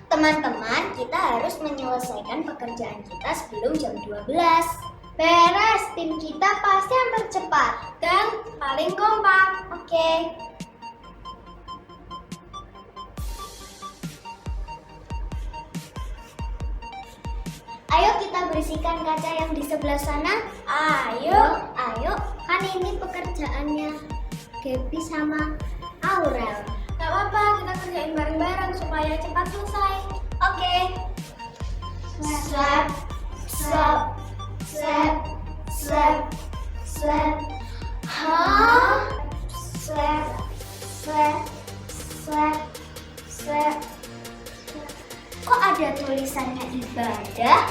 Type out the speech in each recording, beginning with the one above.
Teman-teman, kita harus menyelesaikan pekerjaan kita sebelum jam 12. Beres, tim kita pasti yang tercepat dan paling kompak. Oke. Ayo kita bersihkan kaca yang di sebelah sana. Ayo. Kan ini pekerjaannya Gaby sama Aurel. Gak apa-apa, kita kerjain bareng-bareng supaya cepat selesai. Oke. Slap. Hah? Slap. Kok ada tulisannya ibadah?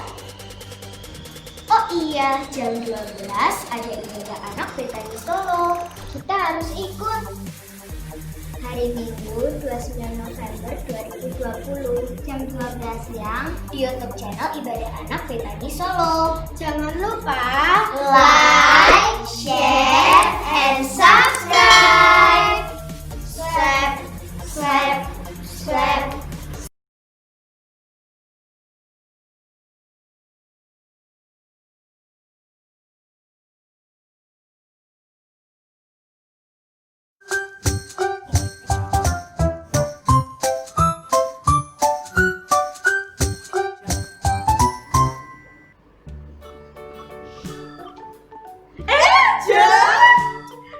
Oh iya, jam 12 ada ibadah anak Betani Solo. Kita harus ikut. Hari Minggu 29 November 2020 jam 12 siang di YouTube channel Ibadah Anak Betani Solo. Jangan lupa Like, share, and subscribe. Subscribe.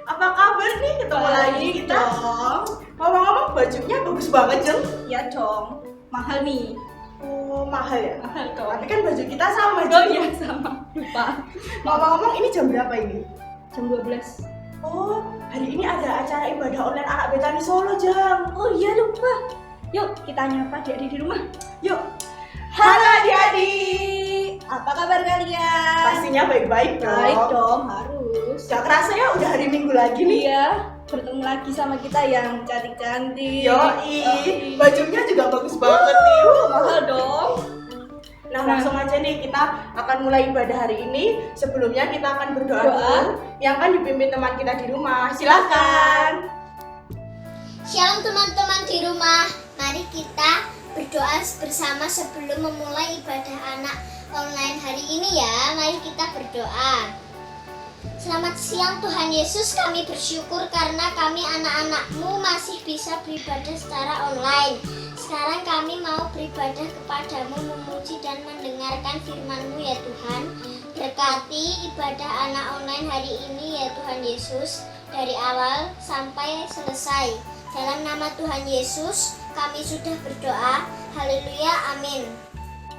Apa kabar nih? Ketemu lagi kita. Ngomong-ngomong bajunya bagus banget, Jeng. Ya dong, mahal nih. Oh, mahal ya? Mahal dong. Tapi kan baju kita sama, Oh Jeng. iya sama, lupa. Ngomong-ngomong ini jam berapa ini? Jam 12. Oh, hari ini ada acara ibadah online anak Betani Solo, Jeng. Oh iya lupa. Yuk kita nyapa adik-adik di rumah. Yuk. Halo adik-adik. Apa kabar kalian? Pastinya baik-baik dong. Baik dong, harus. Gak kerasa ya udah hari Minggu lagi nih. Iya, bertemu lagi sama kita yang cantik-cantik. Yoi, bajunya juga bagus banget nih. Mahal dong. Nah, langsung aja nih kita akan mulai ibadah hari ini. Sebelumnya kita akan berdoa dulu, yang akan dipimpin teman kita di rumah. Silakan. Shalom teman-teman di rumah. Mari kita berdoa bersama sebelum memulai ibadah anak online hari ini ya. Mari kita berdoa. Selamat siang Tuhan Yesus, kami bersyukur karena kami anak-anak-Mu masih bisa beribadah secara online. Sekarang kami mau beribadah kepadamu, memuji dan mendengarkan firman-Mu ya Tuhan. Berkati ibadah anak online hari ini ya Tuhan Yesus, dari awal sampai selesai. Dalam nama Tuhan Yesus kami sudah berdoa. Haleluya, amin.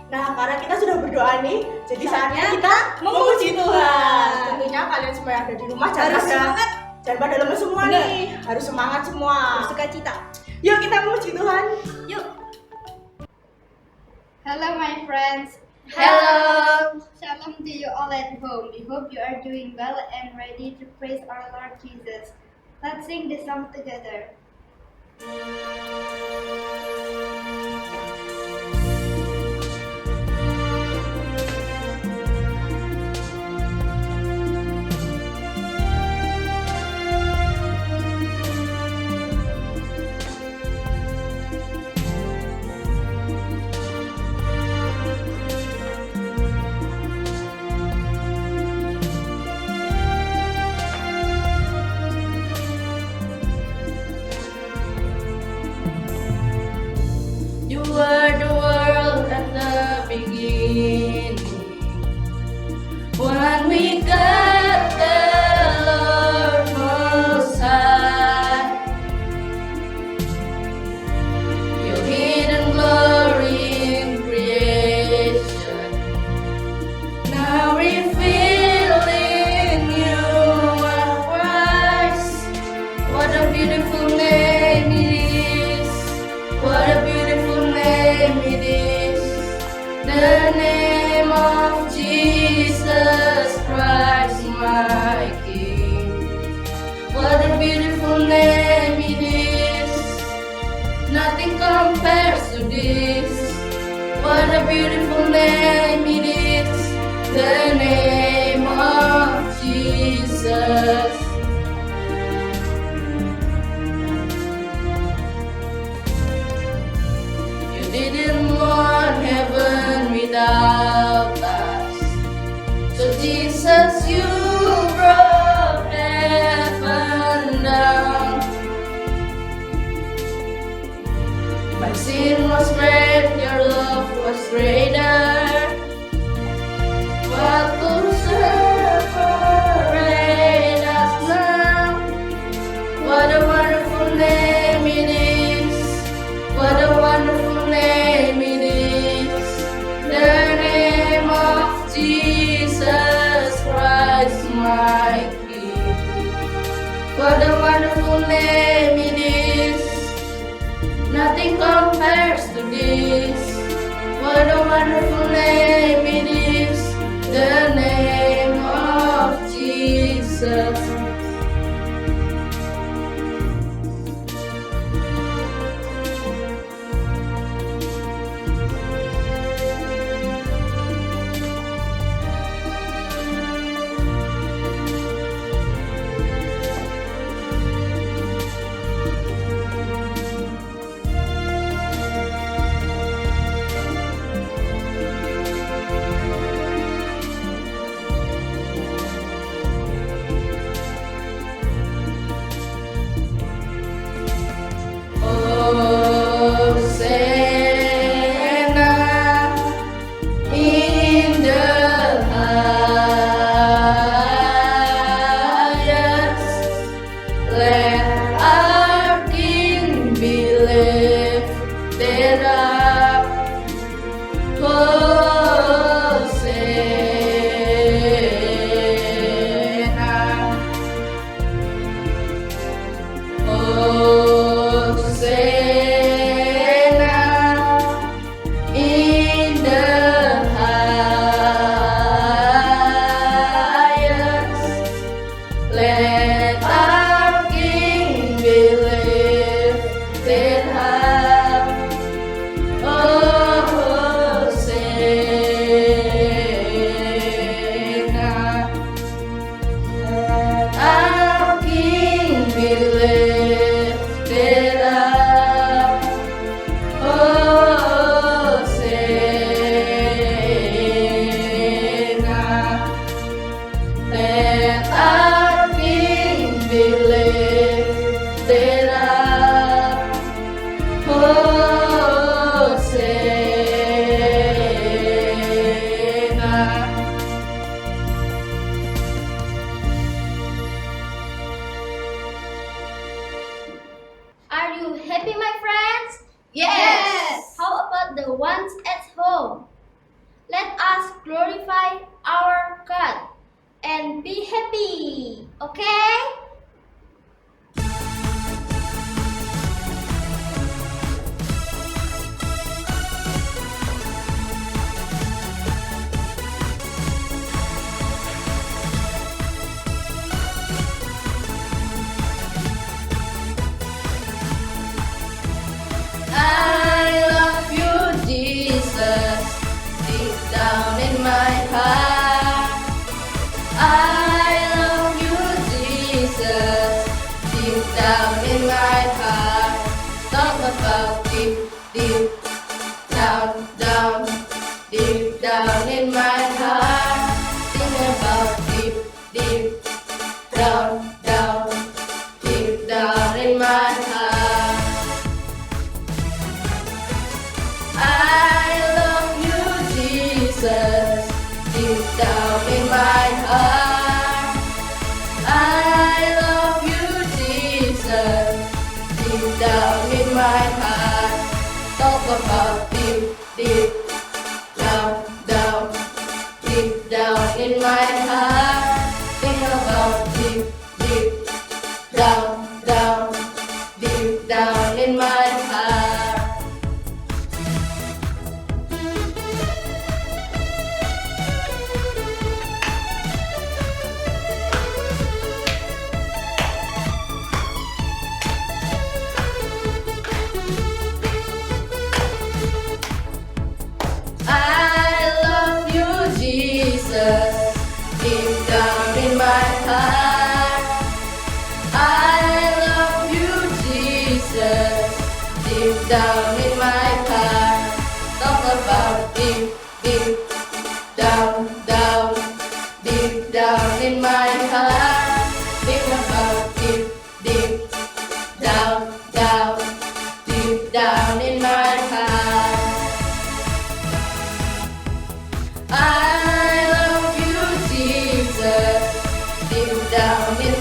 Nah, karena kita sudah berdoa nih, jadi saatnya Saatnya kita memuji Tuhan. Tentunya kalian semua yang ada di rumah Harus semangat. jangan pada lemes semua Bener. nih. Harus semangat semua. Bersuka cita. Yuk kita memuji Tuhan. Yuk. Hello my friends. Hello. Shalom to you all at home. We hope you are doing well and ready to praise our Lord Jesus. Let's sing this song together. the name of Jesus Christ, my King. What a beautiful name it is. Nothing compares to this. What a beautiful name it is. The name of Jesus. You didn't want heaven without us. So Jesus, you brought heaven down. My sin was great, your love was greater. What could separate us now? What a wonderful name it is. What a wonderful name it is. The name of Jesus Christ, my King. What a wonderful name it is. Nothing compares to this. What a wonderful name it is. The name of Jesus. Hosanna in the highest. Let our King be lifted up. Hosanna in the highest. Let our King be lifted high. Oh, Hosanna. Let our King be lifted up. Hosanna. Let our King be lifted up. Hosanna. Are you happy, my friends? Yes. How about the ones at home? Let us glorify our God and be happy, okay? I love you, Jesus, deep down in my heart. I love you, Jesus, deep down in my heart. Talk about deep, deep down, down, deep down in my heart. Think about deep, deep down, down, deep down in my heart. I love you, Jesus, deep down in my heart. I love you, Jesus, deep down in my heart. Talk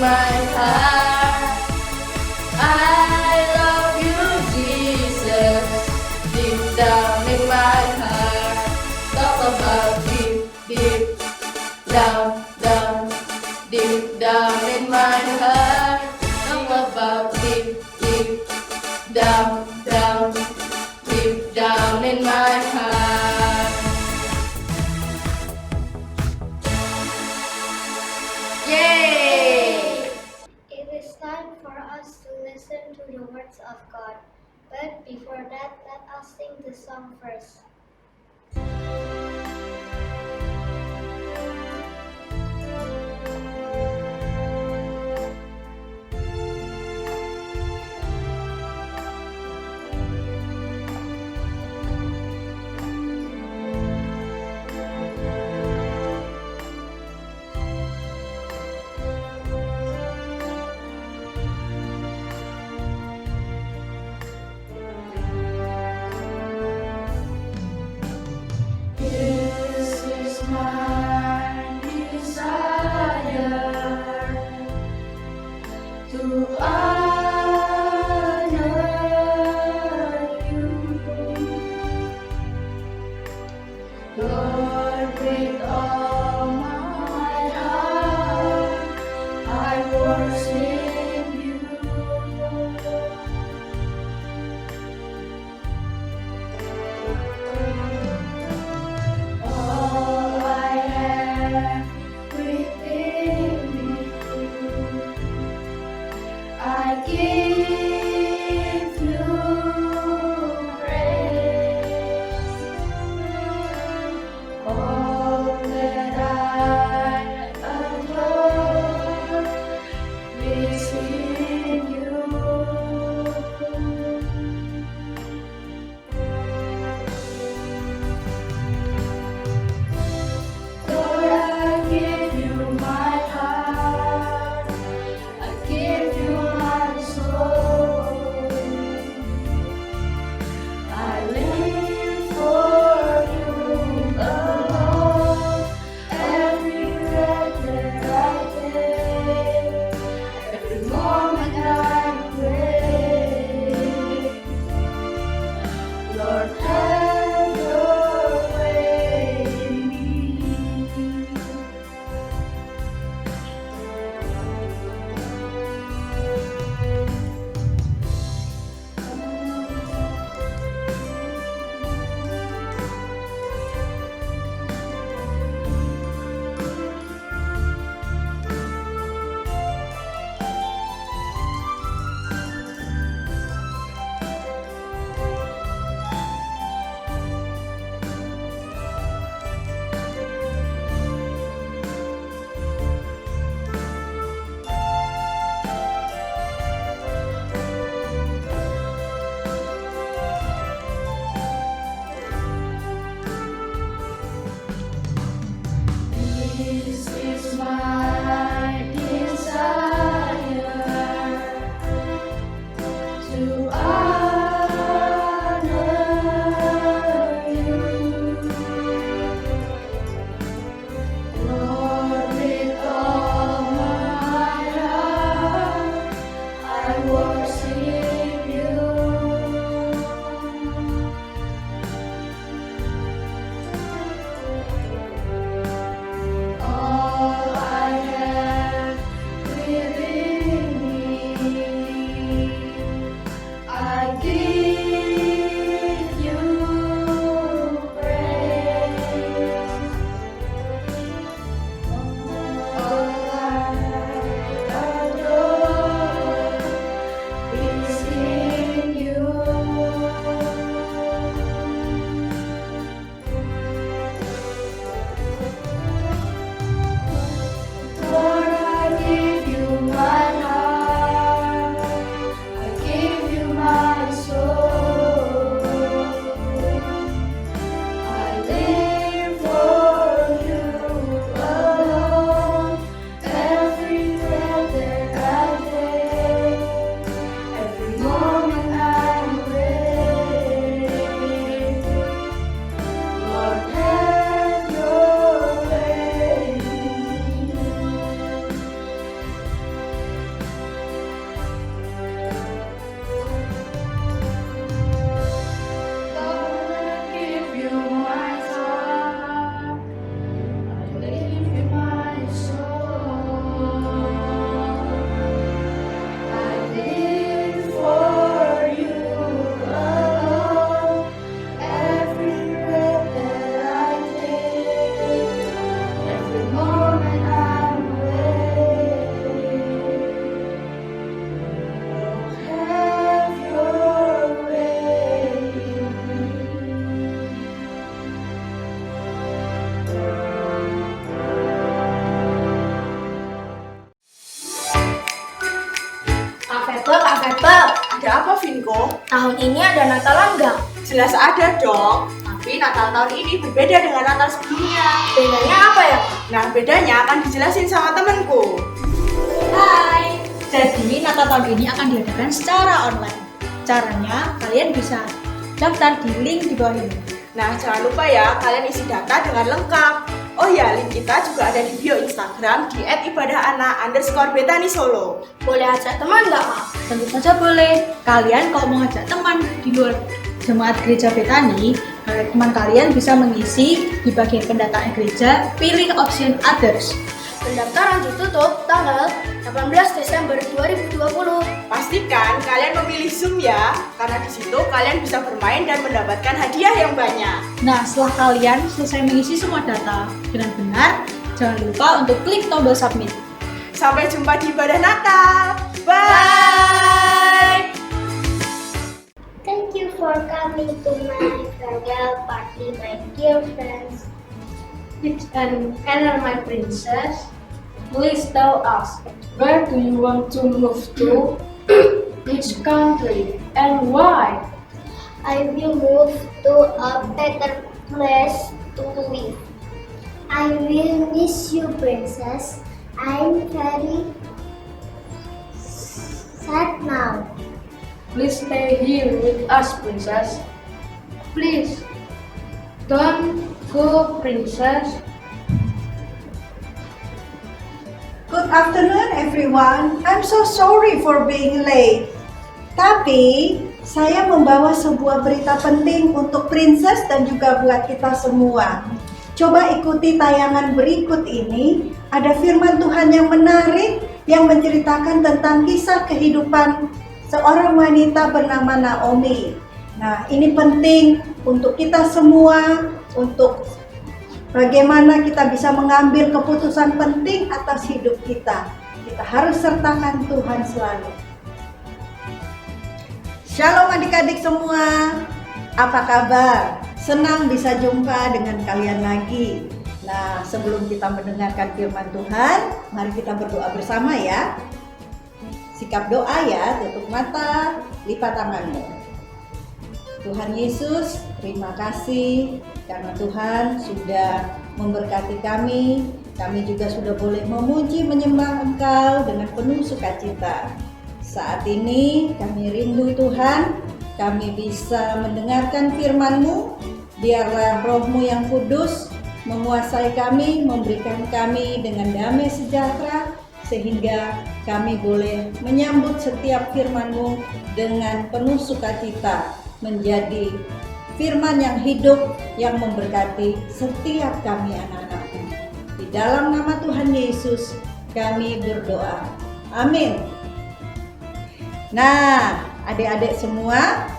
my heart. I love you, Jesus, deep down in my heart. Talk about deep, deep down, down, deep down in my heart. Talk about deep, deep down, down, deep down in my heart. Yay! It is time for us to listen to the words of God. But before that, let us sing the song first. This is my desire to honor you, Lord, with all my heart. I worship you. All I have within me, I give you praise. Tahun ini ada Natalan nggak? Jelas ada dong, tapi Natal tahun ini berbeda dengan Natal sebelumnya. Bedanya apa ya, Kak? Nah, bedanya akan dijelasin sama temanku. Hai, jadi Natal tahun ini akan diadakan secara online. Caranya, kalian bisa daftar di link di bawah ini. Nah, jangan lupa ya, kalian isi data dengan lengkap. Oh ya, link kita juga ada di bio Instagram di @ibadahana_Betani Solo. Boleh ajak teman nggak, Kak? Tentu saja boleh. Kalian kalau mau ngajak teman di luar jemaat gereja Betani, teman kalian bisa mengisi di bagian pendataan gereja, pilih option others. Pendaftaran ditutup tanggal 18 Desember 2020. Pastikan kalian memilih Zoom ya, karena di situ kalian bisa bermain dan mendapatkan hadiah yang banyak. Nah, setelah kalian selesai mengisi semua data dengan benar, jangan lupa untuk klik tombol submit. Sampai jumpa di ibadah Natal. Bye! Thank you for coming to my farewell party, my dear friends. And my princess, please tell us, where do you want to move to? Which country and why? I will move to a better place to live. I will miss you, princess. I'm very sad now. Please stay here with us, princess. Please, don't go, princess. Good afternoon everyone. I'm so sorry for being late. Tapi saya membawa sebuah berita penting untuk Princess dan juga buat kita semua. Coba ikuti tayangan berikut ini. Ada firman Tuhan yang menarik yang menceritakan tentang kisah kehidupan seorang wanita bernama Naomi. Nah, ini penting untuk kita semua, untuk bagaimana kita bisa mengambil keputusan penting atas hidup kita. Kita harus sertakan Tuhan selalu. Shalom adik-adik semua. Apa kabar? Senang bisa jumpa dengan kalian lagi. Nah, sebelum kita mendengarkan firman Tuhan, mari kita berdoa bersama ya. Sikap doa ya, tutup mata, lipat tanganmu. Tuhan Yesus, terima kasih karena Tuhan sudah memberkati kami. Kami juga sudah boleh memuji menyembah Engkau dengan penuh sukacita. Saat ini kami rindu Tuhan, kami bisa mendengarkan firman-Mu. Biarlah Roh-Mu yang kudus menguasai kami, memberikan kami dengan damai sejahtera, sehingga kami boleh menyambut setiap firman-Mu dengan penuh sukacita, menjadi firman yang hidup, yang memberkati setiap kami anak-anak-Mu. Di dalam nama Tuhan Yesus kami berdoa. Amin. Nah, adik-adik semua,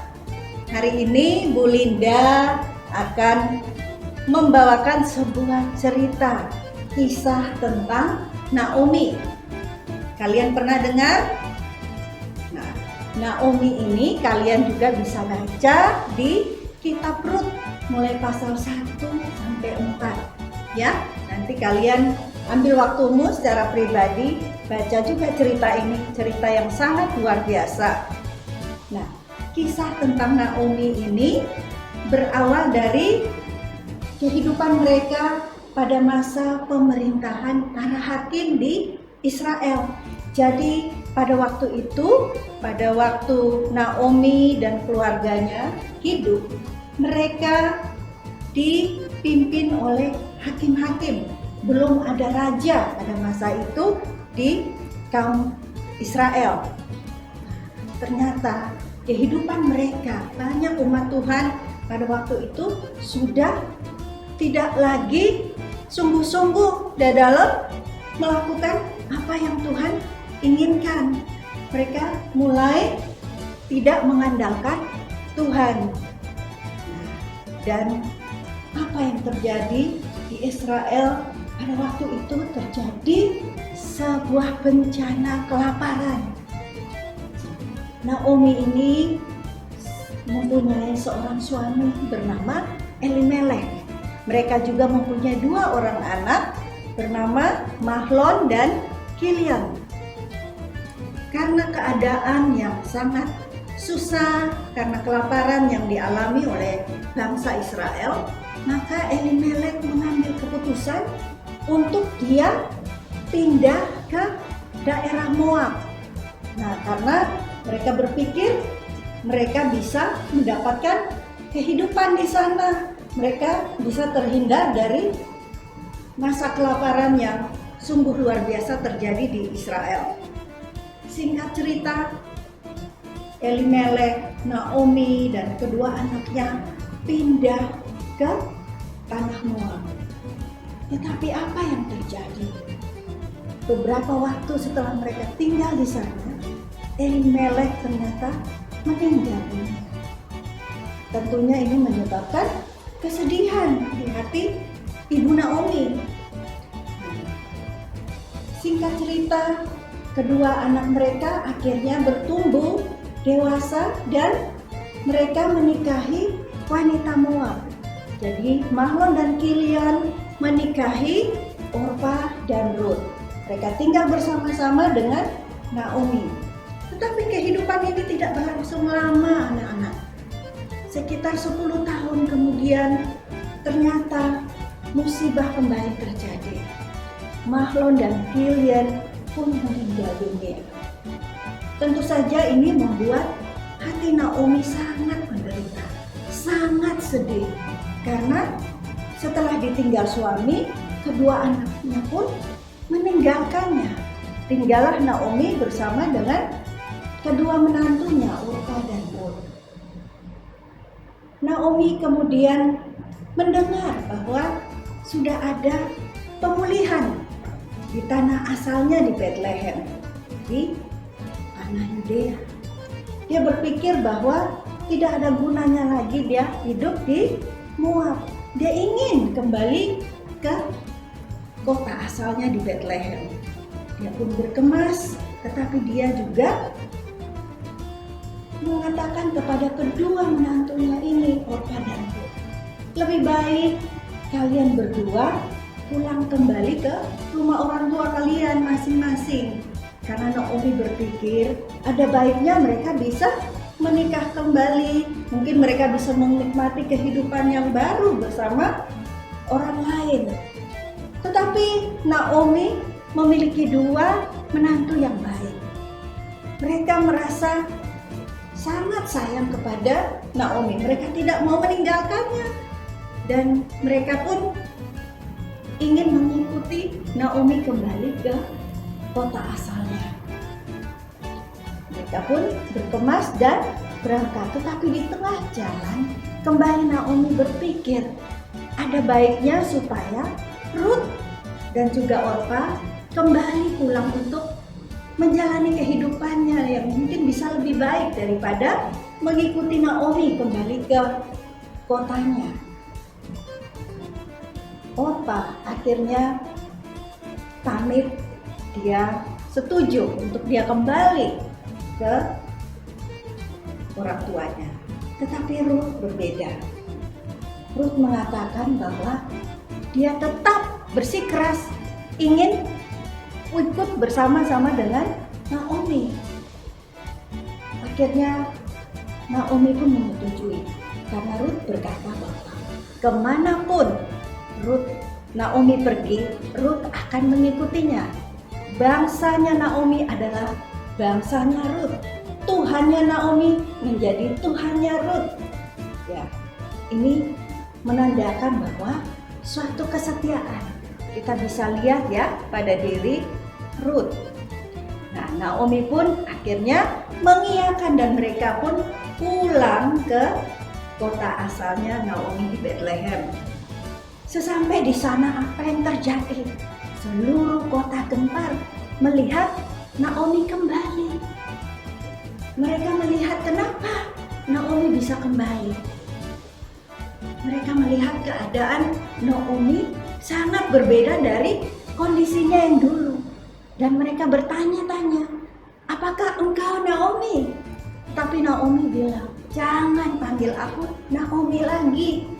hari ini Bu Linda akan membawakan sebuah cerita kisah tentang Naomi. Kalian pernah dengar? Nah, Naomi ini kalian juga bisa baca di kitab Rut mulai pasal 1 sampai 4. Ya, nanti kalian ambil waktumu secara pribadi baca juga cerita ini, cerita yang sangat luar biasa. Nah, kisah tentang Naomi ini berawal dari kehidupan mereka pada masa pemerintahan para hakim di Israel. Jadi pada waktu itu, pada waktu Naomi dan keluarganya hidup, mereka dipimpin oleh hakim-hakim. Belum ada raja pada masa itu di kaum Israel. Ternyata kehidupan mereka, banyak umat Tuhan pada waktu itu sudah tidak lagi sungguh-sungguh dalam melakukan apa yang Tuhan inginkan. Mereka mulai tidak mengandalkan Tuhan. Dan apa yang terjadi di Israel pada waktu itu, terjadi sebuah bencana kelaparan. Naomi ini mempunyai seorang suami bernama Elimelech. Mereka juga mempunyai 2 orang anak bernama Mahlon dan Kilion. Karena keadaan yang sangat susah karena kelaparan yang dialami oleh bangsa Israel, maka Elimelek mengambil keputusan untuk dia pindah ke daerah Moab. Nah, karena mereka berpikir mereka bisa mendapatkan kehidupan di sana, mereka bisa terhindar dari masa kelaparan yang sungguh luar biasa terjadi di Israel. Singkat cerita, Elimelek, Naomi, dan kedua anaknya pindah ke tanah Moab. Tetapi apa yang terjadi? Beberapa waktu setelah mereka tinggal di sana, Elimelek ternyata meninggal dunia. Tentunya ini menyebabkan kesedihan di hati Ibu Naomi. Singkat cerita, kedua anak mereka akhirnya bertumbuh dewasa dan mereka menikahi wanita Moab. Jadi Mahlon dan Kilion menikahi Orpa dan Rut. Mereka tinggal bersama-sama dengan Naomi. Tetapi kehidupan ini tidak berlangsung lama, anak-anak. Sekitar 10 tahun kemudian ternyata musibah kembali terjadi. Mahlon dan Kilion pun meninggal dunia. Tentu saja ini membuat hati Naomi sangat menderita, sangat sedih. Karena setelah ditinggal suami, kedua anaknya pun meninggalkannya. Tinggallah Naomi bersama dengan kedua menantunya, Orpa dan Rut. Naomi kemudian mendengar bahwa sudah ada pemulihan di tanah asalnya di Bethlehem, di tanah Yudea. Dia berpikir bahwa tidak ada gunanya lagi dia hidup di Moab. Dia ingin kembali ke kota asalnya di Bethlehem. Dia pun berkemas, tetapi dia juga mengatakan kepada kedua menantunya ini, Orpa dan Rut, lebih baik kalian berdua pulang kembali ke rumah orang tua kalian masing-masing. Karena Naomi berpikir ada baiknya mereka bisa menikah kembali. Mungkin mereka bisa menikmati kehidupan yang baru bersama orang lain. Tetapi Naomi memiliki dua menantu yang baik. Mereka merasa sangat sayang kepada Naomi. Mereka tidak mau meninggalkannya. Dan mereka pun ingin mengikuti Naomi kembali ke kota asalnya. Mereka pun berkemas dan berangkat. Tetapi di tengah jalan kembali Naomi berpikir ada baiknya supaya Rut dan juga Orpa kembali pulang untuk menjalani kehidupannya yang mungkin bisa lebih baik daripada mengikuti Naomi kembali ke kotanya. Orpa akhirnya pamit, dia setuju untuk dia kembali ke orang tuanya. Tetapi Rut berbeda. Rut mengatakan bahwa dia tetap bersikeras ingin ikut bersama-sama dengan Naomi. Akhirnya Naomi pun menyetujui karena Rut berkata bahwa kemanapun Naomi pergi, Rut akan mengikutinya. Bangsanya Naomi adalah bangsanya Rut. Tuhannya Naomi menjadi Tuhannya Rut. Ya, ini menandakan bahwa suatu kesetiaan. Kita bisa lihat ya pada diri Rut. Nah, Naomi pun akhirnya mengiyakan dan mereka pun pulang ke kota asalnya Naomi di Bethlehem. Sesampai di sana apa yang terjadi? Seluruh kota gempar melihat Naomi kembali. Mereka melihat kenapa Naomi bisa kembali. Mereka melihat keadaan Naomi sangat berbeda dari kondisinya yang dulu. Dan mereka bertanya-tanya, apakah engkau Naomi? Tapi Naomi bilang, jangan panggil aku Naomi lagi.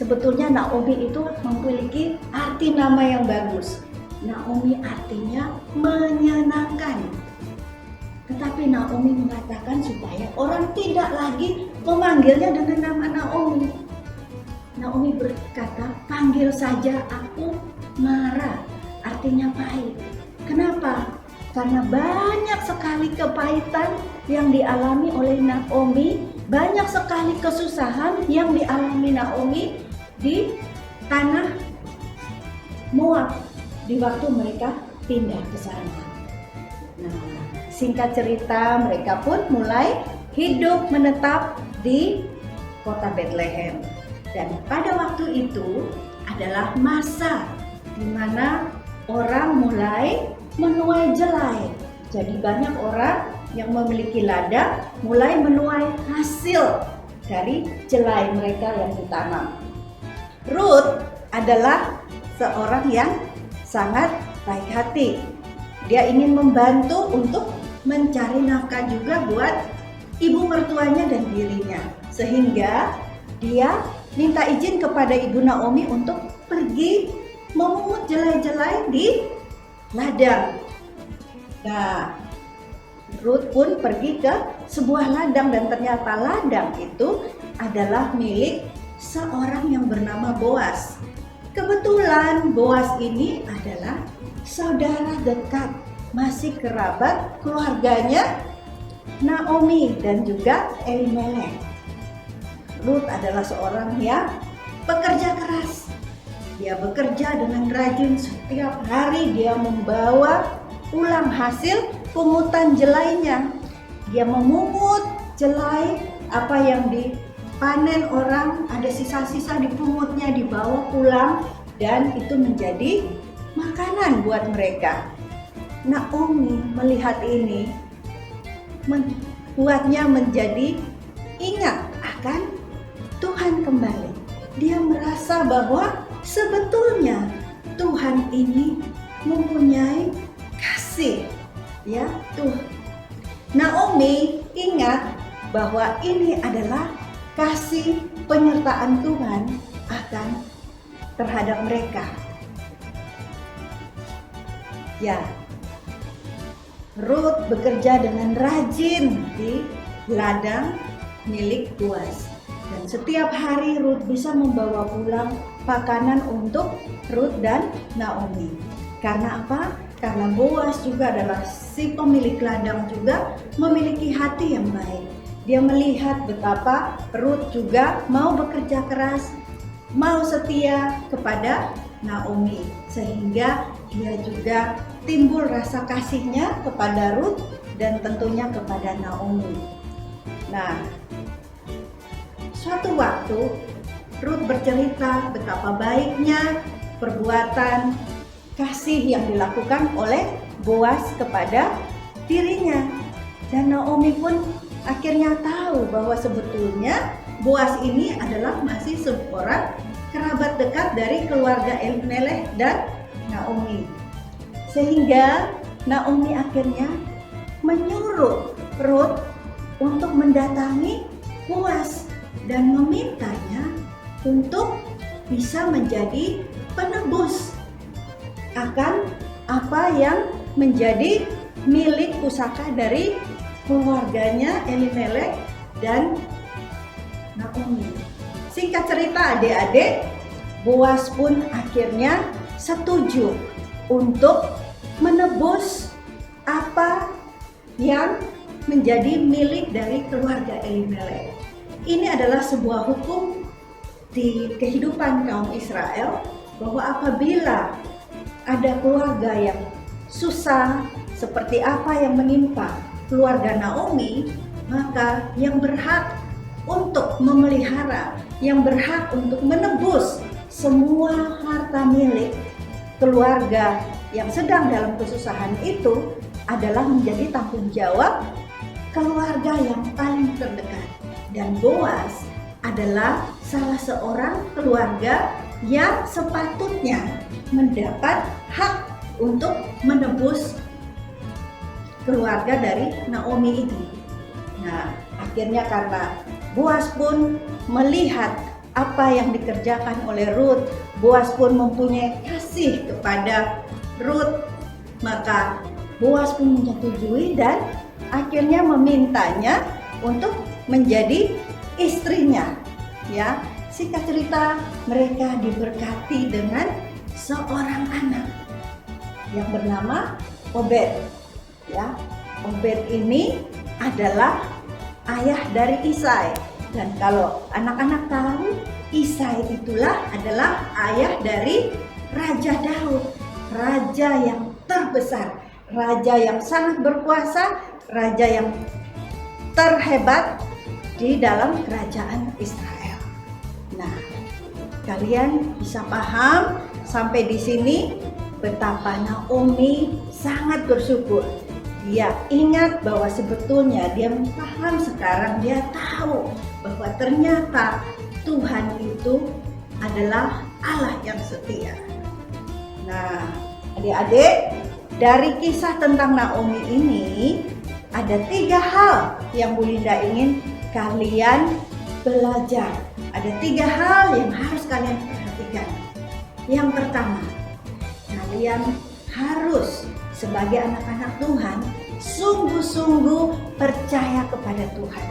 Sebetulnya Naomi itu memiliki arti nama yang bagus. Naomi artinya menyenangkan. Tetapi Naomi mengatakan supaya orang tidak lagi memanggilnya dengan nama Naomi. Naomi berkata, panggil saja aku Mara, artinya pahit. Kenapa? Karena banyak sekali kepahitan yang dialami oleh Naomi, banyak sekali kesusahan yang dialami Naomi di tanah Moab di waktu mereka pindah ke sana. Nah, singkat cerita, mereka pun mulai hidup menetap di kota Bethlehem. Dan pada waktu itu adalah masa di mana orang mulai menuai jelai. Jadi banyak orang yang memiliki ladang mulai menuai hasil dari jelai mereka yang ditanam. Ruth adalah seorang yang sangat baik hati. Dia ingin membantu untuk mencari nafkah juga buat ibu mertuanya dan dirinya. Sehingga dia minta izin kepada Ibu Naomi untuk pergi memungut jelai-jelai di ladang. Nah, Ruth pun pergi ke sebuah ladang dan ternyata ladang itu adalah milik seorang yang bernama Boas. Kebetulan Boas ini adalah saudara dekat, masih kerabat keluarganya Naomi dan juga Elimelek. Ruth adalah seorang yang pekerja keras. Dia bekerja dengan rajin, setiap hari dia membawa pulang hasil pungutan jelainya. Dia memungut jelai apa yang dipanen orang, ada sisa-sisa dipungutnya, dibawa pulang dan itu menjadi makanan buat mereka. Naomi melihat ini membuatnya menjadi ingat akan Tuhan kembali. Dia merasa bahwa sebetulnya Tuhan ini mempunyai kasih, ya tuh. Naomi ingat bahwa ini adalah kasih penyertaan Tuhan akan terhadap mereka. Ya, Ruth bekerja dengan rajin di ladang milik Boas. Dan setiap hari Ruth bisa membawa pulang makanan untuk Ruth dan Naomi. Karena apa? Karena Boas juga adalah si pemilik ladang juga memiliki hati yang baik. Dia melihat betapa Ruth juga mau bekerja keras, mau setia kepada Naomi. Sehingga dia juga timbul rasa kasihnya kepada Ruth dan tentunya kepada Naomi. Nah, suatu waktu Ruth bercerita betapa baiknya perbuatan kasih yang dilakukan oleh Boas kepada dirinya. Dan Naomi pun akhirnya tahu bahwa sebetulnya Boas ini adalah masih seorang kerabat dekat dari keluarga Elimelek dan Naomi. Sehingga Naomi akhirnya menyuruh Ruth untuk mendatangi Boas dan memintanya untuk bisa menjadi penebus akan apa yang menjadi milik pusaka dari keluarganya Elimelek dan Naomi. Singkat cerita adik-adik, Boas pun akhirnya setuju untuk menebus apa yang menjadi milik dari keluarga Elimelek. Ini adalah sebuah hukum di kehidupan kaum Israel bahwa apabila ada keluarga yang susah seperti apa yang menimpa keluarga Naomi, maka yang berhak untuk memelihara, yang berhak untuk menebus semua harta milik keluarga yang sedang dalam kesusahan itu adalah menjadi tanggung jawab keluarga yang paling terdekat. Dan Boas adalah salah seorang keluarga yang sepatutnya mendapat hak untuk menebus keluarga dari Naomi ini. Nah, akhirnya karena Boas pun melihat apa yang dikerjakan oleh Ruth, Boas pun mempunyai kasih kepada Ruth, maka Boas pun menyetujui dan akhirnya memintanya untuk menjadi istrinya. Ya, singkat cerita mereka diberkati dengan seorang anak yang bernama Obed. Ya, Obed ini adalah ayah dari Isai. Dan kalau anak-anak tahu, Isai itulah adalah ayah dari Raja Daud, raja yang terbesar, raja yang sangat berkuasa, raja yang terhebat di dalam kerajaan Israel. Nah, kalian bisa paham sampai di sini betapa Naomi sangat bersyukur. Dia ingat bahwa sebetulnya dia paham sekarang, dia tahu bahwa ternyata Tuhan itu adalah Allah yang setia. Nah, adik-adik, dari kisah tentang Naomi ini ada 3 hal yang Bu Linda ingin kalian belajar. Ada 3 hal yang harus kalian perhatikan. Yang pertama, kalian harus sebagai anak-anak Tuhan sungguh-sungguh percaya kepada Tuhan.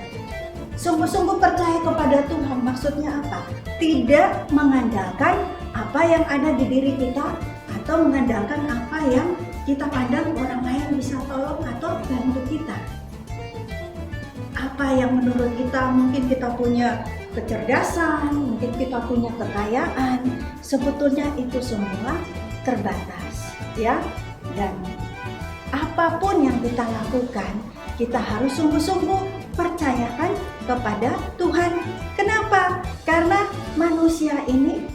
Sungguh-sungguh percaya kepada Tuhan maksudnya apa? Tidak mengandalkan apa yang ada di diri kita atau mengandalkan apa yang kita pandang orang lain bisa tolong atau bantu kita. Apa yang menurut kita, mungkin kita punya kecerdasan, mungkin kita punya kekayaan, sebetulnya itu semua terbatas, ya. Dan apapun yang kita lakukan, kita harus sungguh-sungguh percayakan kepada Tuhan. Kenapa? Karena manusia ini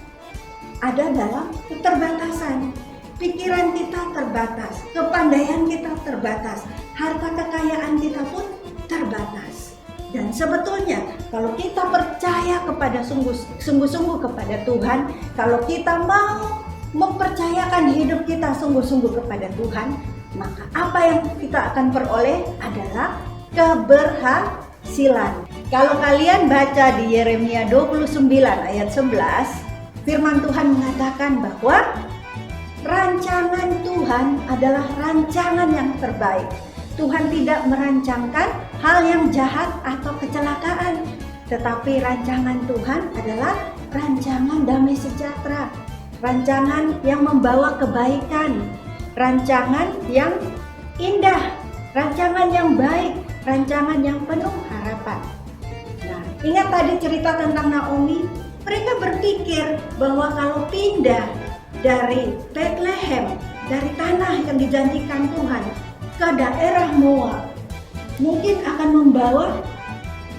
ada dalam keterbatasan. Pikiran kita terbatas, kepandaian kita terbatas, harta kekayaan kita pun terbatas. Dan sebetulnya kalau kita percaya kepada sungguh-sungguh kepada Tuhan, kalau kita mau mempercayakan hidup kita sungguh-sungguh kepada Tuhan, maka apa yang kita akan peroleh adalah keberhasilan. Kalau kalian baca di Yeremia 29 ayat 11, firman Tuhan mengatakan bahwa rancangan Tuhan adalah rancangan yang terbaik. Tuhan tidak merancangkan hal yang jahat atau kecelakaan, tetapi rancangan Tuhan adalah rancangan damai sejahtera, rancangan yang membawa kebaikan, rancangan yang indah, rancangan yang baik, rancangan yang penuh harapan. Nah, ingat tadi cerita tentang Naomi, mereka berpikir bahwa kalau pindah dari Bethlehem, dari tanah yang dijanjikan Tuhan ke daerah Moab, mungkin akan membawa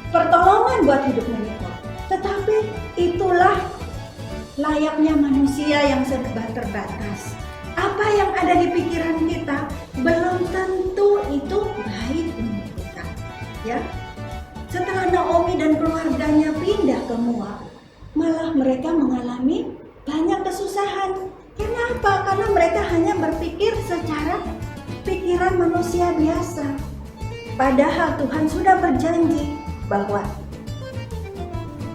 pertolongan buat hidup mereka. Tetapi itulah layaknya manusia yang serba terbatas. Apa yang ada di pikiran kita belum tentu itu baik untuk kita. Ya, setelah Naomi dan keluarganya pindah ke Moab, malah mereka mengalami banyak kesusahan. Kenapa? Karena mereka hanya berpikir secara pikiran manusia biasa. Padahal Tuhan sudah berjanji bahwa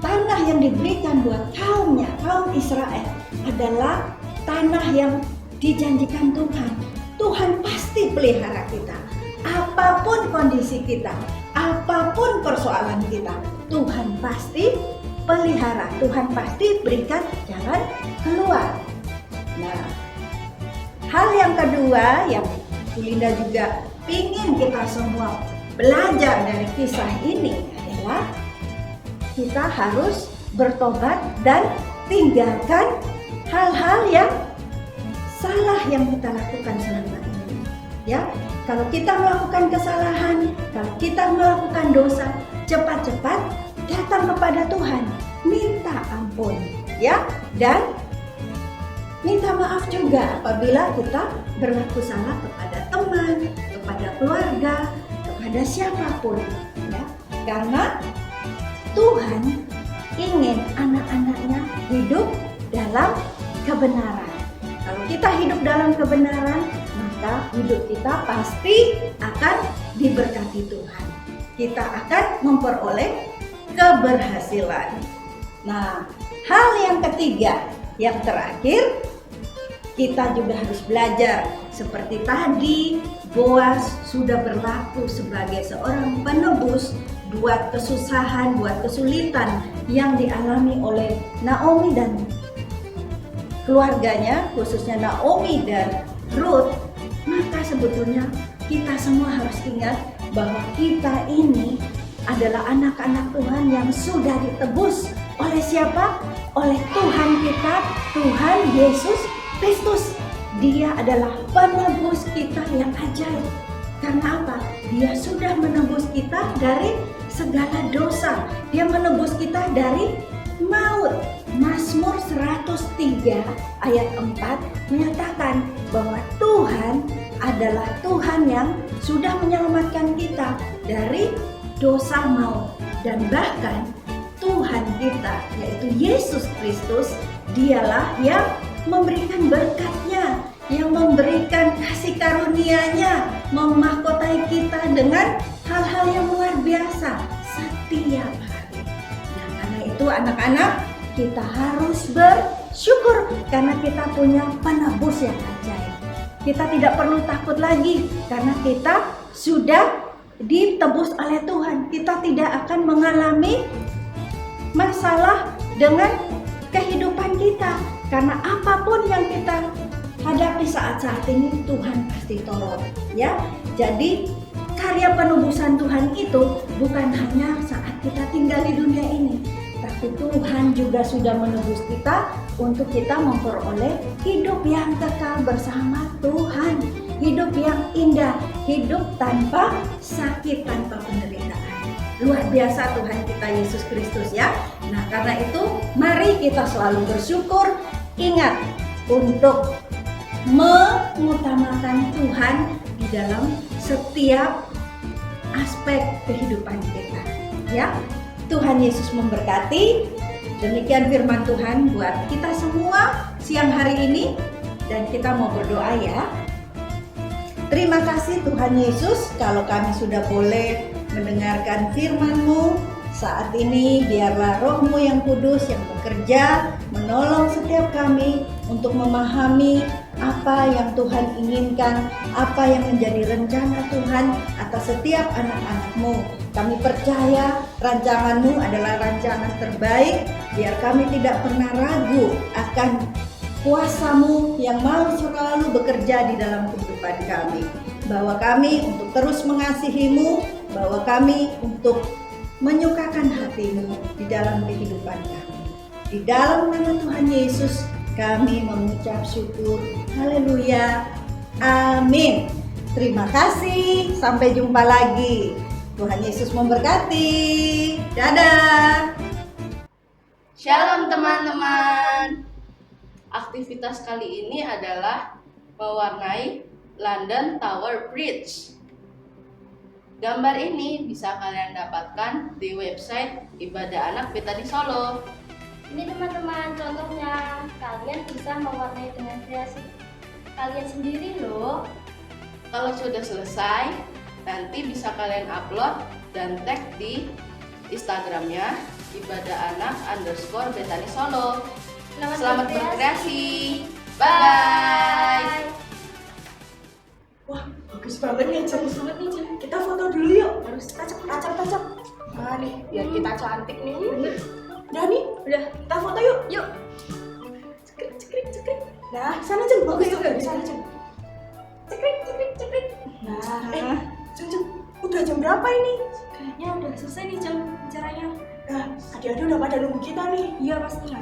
tanah yang diberikan buat kaumnya, kaum Israel, adalah tanah yang dijanjikan Tuhan. Tuhan pasti pelihara kita. Apapun kondisi kita, apapun persoalan kita, Tuhan pasti pelihara. Tuhan pasti berikan jalan keluar. Nah, hal yang kedua yang Bu Linda juga ingin kita semua belajar dari kisah ini adalah kita harus bertobat dan tinggalkan hal-hal yang salah yang kita lakukan selama ini. Ya, kalau kita melakukan kesalahan, kalau kita melakukan dosa, cepat-cepat datang kepada Tuhan, minta ampun, ya, dan minta maaf juga apabila kita berlaku salah kepada teman, kepada keluarga, kepada siapapun, ya. Karena Tuhan ingin anak-anaknya hidup dalam kebenaran. Kalau kita hidup dalam kebenaran, maka hidup kita pasti akan diberkati Tuhan. Kita akan memperoleh keberhasilan. Nah, hal yang ketiga, yang terakhir, kita juga harus belajar. Seperti tadi, Boaz sudah berlaku sebagai seorang penebus buat kesusahan, buat kesulitan yang dialami oleh Naomi dan keluarganya, khususnya Naomi dan Ruth. Maka sebetulnya kita semua harus ingat bahwa kita ini adalah anak-anak Tuhan yang sudah ditebus oleh siapa? Oleh Tuhan kita, Tuhan Yesus Kristus. Dia adalah penebus kita yang ajaib. Karena apa? Dia sudah menebus kita dari segala dosa. Dia menebus kita dari maut. Mazmur 103 ayat 4 menyatakan bahwa Tuhan adalah Tuhan yang sudah menyelamatkan kita dari dosa maut. Dan bahkan Tuhan kita, yaitu Yesus Kristus, dialah yang memberikan berkat-Nya, yang memberikan kasih karunia-Nya, memahkotai kita dengan hal-hal yang luar biasa setiap hari. Nah, karena itu anak-anak, kita harus bersyukur karena kita punya penebus yang ajaib. Kita tidak perlu takut lagi karena kita sudah ditebus oleh Tuhan. Kita tidak akan mengalami masalah dengan kehidupan kita, karena apapun yang kita hadapi saat ini Tuhan pasti tolong, ya. Jadi karya penebusan Tuhan itu bukan hanya saat kita tinggal di dunia ini, tapi Tuhan juga sudah menebus kita untuk kita memperoleh hidup yang kekal bersama Tuhan, hidup yang indah, hidup tanpa sakit, tanpa penderitaan. Luar biasa Tuhan kita Yesus Kristus, ya. Nah, karena itu mari kita selalu bersyukur. Ingat untuk mengutamakan Tuhan di dalam setiap aspek kehidupan kita, ya. Tuhan Yesus memberkati. Demikian firman Tuhan buat kita semua siang hari ini, dan kita mau berdoa, ya. Terima kasih Tuhan Yesus, kalau kami sudah boleh mendengarkan firman-Mu saat ini. Biarlah Roh-Mu yang kudus yang bekerja menolong setiap kami untuk memahami apa yang Tuhan inginkan, apa yang menjadi rencana Tuhan atas setiap anak-anak-Mu. Kami percaya rancangan-Mu adalah rancangan terbaik. Biar kami tidak pernah ragu akan kuasa-Mu yang mau selalu bekerja di dalam kehidupan kami. Bahwa kami untuk terus mengasihi-Mu, bahwa kami untuk menyukakan hati-Mu di dalam kehidupan kami. Di dalam nama Tuhan Yesus kami mengucap syukur. Haleluya. Amin. Terima kasih. Sampai jumpa lagi. Tuhan Yesus memberkati. Dadah. Shalom teman-teman. Aktivitas kali ini adalah mewarnai London Tower Bridge. Gambar ini bisa kalian dapatkan di website Ibadah Anak Betani Solo. Ini teman-teman, contohnya kalian bisa mewarnai dengan kreasi kalian sendiri loh. Kalau sudah selesai, nanti bisa kalian upload dan tag di Instagramnya @ibadahanak_Betani Solo. Selamat berkreasi. Bye. Wah, bagus banget nih, bagus banget nih. Kita foto dulu yuk. Harus tacap. Nah nih, biar kita cantik nih. Udah nih, udah. Kita foto yuk. Yuk. Cekrik. Nah, sana Jeng. Bagus tuh, di sana Jeng. Cekrik. Nah, Jeng. Udah jam berapa ini? Kayaknya udah selesai nih jam acaranya. Nah, adik-adik udah pada nunggu kita nih. Iya pastinya.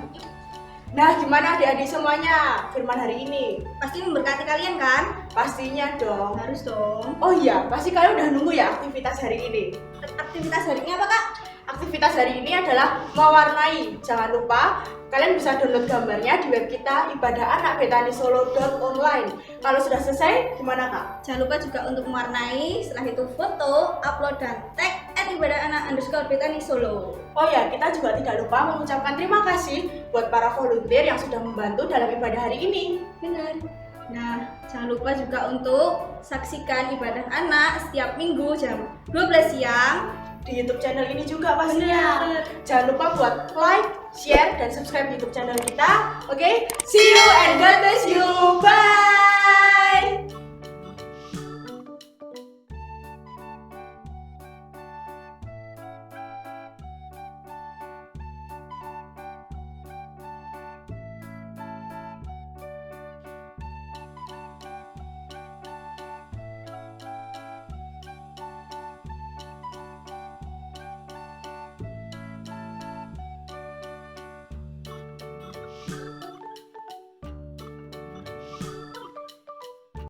Nah, gimana adik-adik semuanya firman hari ini? Pasti memberkati kalian kan? Pastinya dong. Harus dong. Oh iya, pasti kalian udah nunggu ya aktivitas hari ini. Aktivitas hari ini apa kak? Aktivitas hari ini adalah mewarnai. Jangan lupa kalian bisa download gambarnya di web kita ibadahanakbetanisolo.online. Kalau sudah selesai, gimana kak? Jangan lupa juga untuk mewarnai, setelah itu foto, upload dan tag @ibadahanak_Betani Solo. Oh ya, kita juga tidak lupa mengucapkan terima kasih buat para volunteer yang sudah membantu dalam ibadah hari ini. Benar. Nah, jangan lupa juga untuk saksikan ibadah anak setiap minggu jam 12 siang di YouTube channel ini juga pastinya. Jangan lupa buat like, share, dan subscribe YouTube channel kita. Oke, see you and God bless you. Bye.